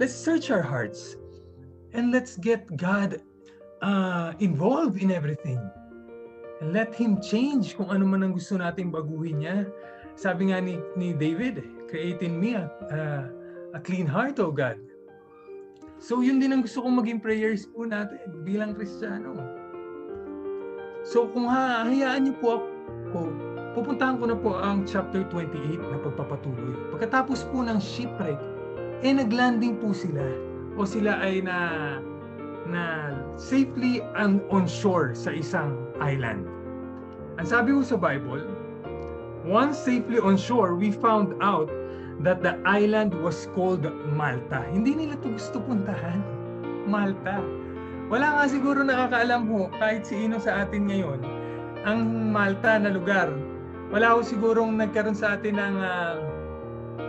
let's search our hearts and let's get God involved in everything. And let Him change kung ano man ang gusto nating baguhin niya. Sabi nga ni David, create in me a clean heart, O God. So yun din ang gusto kong maging prayers po natin bilang Kristiyano. So kung hayaan niyo po ako, pupuntahan ko na po ang chapter 28 na pagpapatuloy. Pagkatapos po ng shipwreck, naglanding po sila o sila ay na safely on shore sa isang island. Ang sabi ko sa Bible, once safely on shore, we found out that the island was called Malta. Hindi nila ito gusto puntahan. Malta. Wala nga siguro nakakaalam ho, kahit sino sa atin ngayon, ang Malta na lugar. Wala ho sigurong nagkaroon sa atin ng,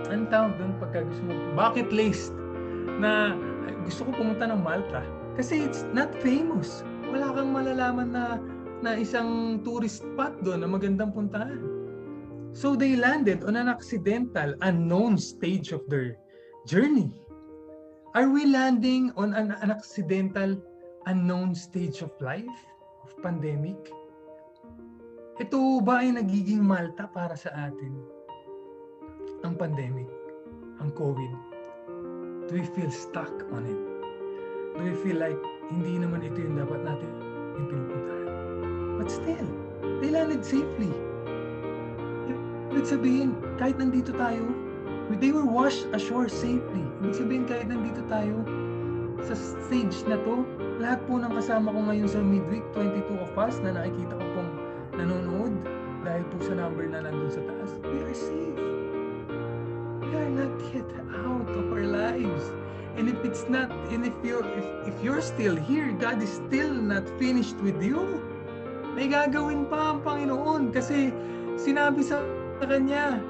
anong tawag doon pagka gusto mo, bucket list, na gusto ko pumunta ng Malta. Kasi it's not famous. Wala kang malalaman na isang tourist spot doon na magandang puntahan. So they landed on an accidental, unknown stage of their journey. Are we landing on an accidental, unknown stage of life, of pandemic? Ito ba ay nagiging Malta para sa atin? Ang pandemic, ang COVID. Do we feel stuck on it? Do we feel like hindi naman ito yung dapat natin yung pinupuntahan? But still, they landed safely. Ibig sabihin, kahit nandito tayo, they were washed ashore safely. Ibig sabihin, kahit nandito tayo sa stage na to, lahat po ng kasama ko ngayon sa midweek, 22 of us na nakikita ko pong nanonood dahil po sa number na nandun sa taas, we are safe. We are not yet out of our lives. And if it's not, and if you're still here, God is still not finished with you. May gagawin pa ang Panginoon kasi sinabi sa kanya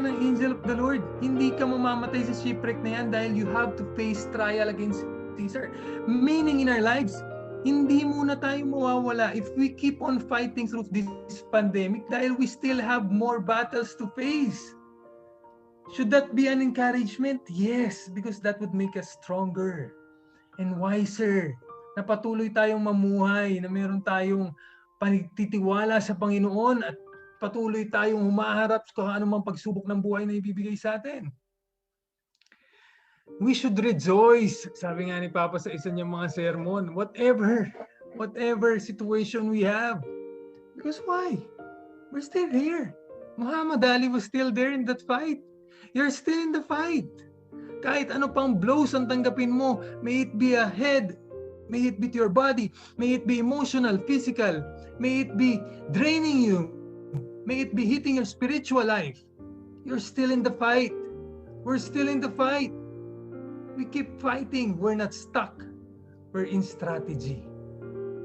ng angel of the Lord, hindi ka mamamatay sa shipwreck na yan dahil you have to face trial against Caesar. Meaning in our lives, hindi muna tayo mawawala if we keep on fighting through this pandemic dahil we still have more battles to face. Should that be an encouragement? Yes, because that would make us stronger and wiser. Na patuloy tayong mamuhay, na meron tayong panititiwala sa Panginoon at patuloy tayong humaharap sa kung anumang pagsubok ng buhay na ibibigay sa atin. We should rejoice, sabi nga ni Papa sa isa niyang mga sermon, whatever situation we have. Because why? We're still here. Muhammad Ali was still there in that fight. You're still in the fight. Kahit ano pang blows ang tanggapin mo, may it be a head, may it be to your body, may it be emotional, physical, may it be draining you, may it be hitting your spiritual life. You're still in the fight. We're still in the fight. We keep fighting. We're not stuck. We're in strategy.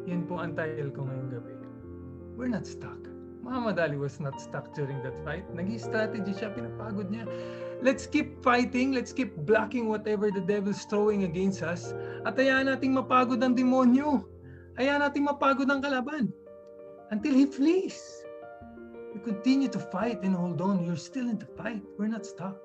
Yan po ang title ko ngayong gabi. We're not stuck. Muhammad Ali was not stuck during that fight. Nag-strategy siya, pinapagod niya. Let's keep fighting. Let's keep blocking whatever the devil's throwing against us. At hayaan nating mapagod ang demonyo. Hayaan nating mapagod ang kalaban. Until he flees. We continue to fight and hold on. You're still in the fight. We're not stuck.